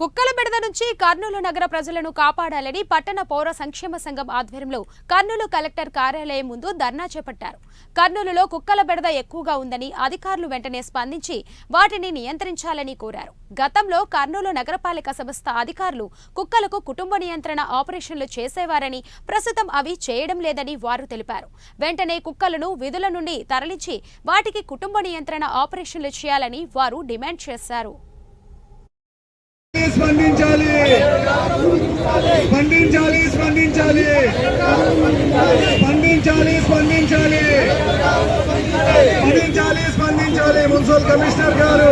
కుక్కల బెడద నుంచి కర్నూలు నగర ప్రజలను కాపాడాలని పట్టణ పౌర సంక్షేమ సంఘం ఆధ్వర్యంలో కర్నూలు కలెక్టర్ కార్యాలయం ముందు ధర్నా చేపట్టారు. కర్నూలులో కుక్కల బెడద ఎక్కువగా ఉందని అధికారులు వెంటనే స్పందించి వాటిని నియంత్రించాలని కోరారు. గతంలో కర్నూలు నగరపాలిక సంస్థ అధికారులు కుక్కలకు కుటుంబ నియంత్రణ ఆపరేషన్లు చేసేవారని, ప్రస్తుతం అవి చేయడం లేదని వారు తెలిపారు. వెంటనే కుక్కలను విధుల నుండి తరలించి వాటికి కుటుంబ నియంత్రణ ఆపరేషన్లు చేయాలని వారు డిమాండ్ చేశారు. స్పందించాలి స్పందించాలి స్పందించాలి స్పందించాలి స్పందించాలి స్పందించాలి స్పందించాలి మున్సిపల్ కమిషనర్ గారు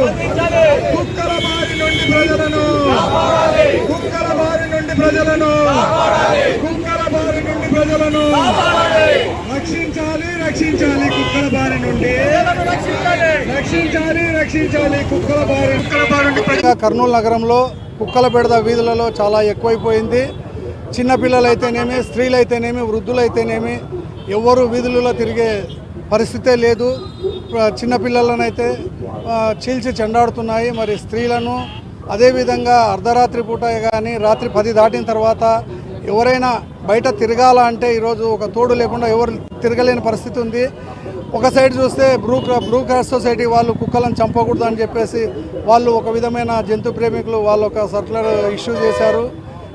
కుక్కల బారి నుండి ప్రజలను కుక్కల బారి నుండి ప్రజలను కుక్కల బారి నుండి ప్రజలను రక్షించాలి రక్షించాలి కుక్కల బారి నుండి రక్షించాలి రక్షించాలి కుక్కల బారి నుండి. కర్నూలు నగరంలో కుక్కల బెడద వీధులలో చాలా ఎక్కువైపోయింది. చిన్నపిల్లలైతేనేమి, స్త్రీలైతేనేమి, వృద్ధులైతేనేమి ఎవరు వీధులలో తిరిగే పరిస్థితే లేదు. చిన్నపిల్లలనైతే చీల్చి చెండాడుతున్నాయి. మరి స్త్రీలను అదేవిధంగా అర్ధరాత్రి పూట కానీ రాత్రి 10 దాటిన తర్వాత ఎవరైనా బయట తిరగాల అంటే ఈరోజు ఒక తోడు లేకుండా ఎవరు తిరగలేని పరిస్థితి ఉంది. ఒక సైడ్ చూస్తే బ్రూ క్రాస్ సొసైటీ వాళ్ళు కుక్కలను చంపకూడదు అని చెప్పేసి వాళ్ళు ఒక విధమైన జంతు ప్రేమికులు వాళ్ళు ఒక సర్క్యులర్ ఇష్యూ చేశారు.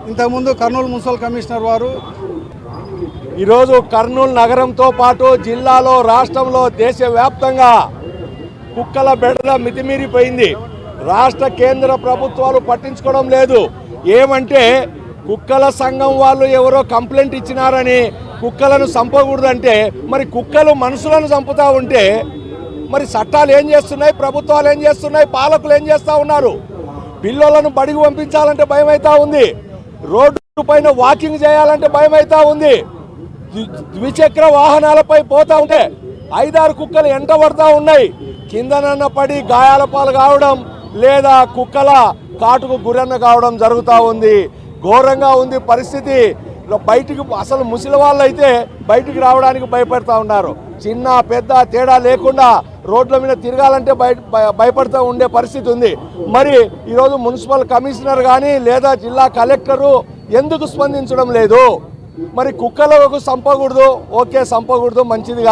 ఇంతకుముందు కర్నూలు మున్సిపల్ కమిషనర్ వారు ఈరోజు కర్నూలు నగరంతో పాటు జిల్లాలో, రాష్ట్రంలో, దేశవ్యాప్తంగా కుక్కల బెడద మితిమీరిపోయింది. రాష్ట్ర కేంద్ర ప్రభుత్వాలు పట్టించుకోవడం లేదు. ఏమంటే కుక్కల సంఘం వాళ్ళు ఎవరో కంప్లైంట్ ఇచ్చినారని కుక్కలను చంపకూడదంటే, మరి కుక్కలు మనుషులను చంపుతూ ఉంటే మరి చట్టాలు ఏం చేస్తున్నాయి, ప్రభుత్వాలు ఏం చేస్తున్నాయి, పాలకులు ఏం చేస్తూ ఉన్నారు? పిల్లలను బడికి పంపించాలంటే భయం అవుతా ఉంది. రోడ్డు పైన వాకింగ్ చేయాలంటే భయం అవుతా ఉంది. ద్విచక్ర వాహనాలపై పోతా ఉంటే 5-6 కుక్కలు ఎంట పడతా ఉన్నాయి. కిందనన్న పడి గాయాల పాలు కావడం లేదా కుక్కల కాటుకు గురన్న కావడం జరుగుతూ ఉంది. ఘోరంగా ఉంది పరిస్థితి. బయటికి అసలు ముసలి వాళ్ళు అయితే బయటికి రావడానికి భయపడతా ఉన్నారు. చిన్న పెద్ద తేడా లేకుండా రోడ్ల మీద తిరగాలంటే భయపడుతూ ఉండే పరిస్థితి ఉంది. మరి ఈరోజు మున్సిపల్ కమిషనర్ కానీ లేదా జిల్లా కలెక్టరు ఎందుకు స్పందించడం లేదు? మరి కుక్కలకు చంపకూడదు, ఓకే చంపకూడదు, మంచిది.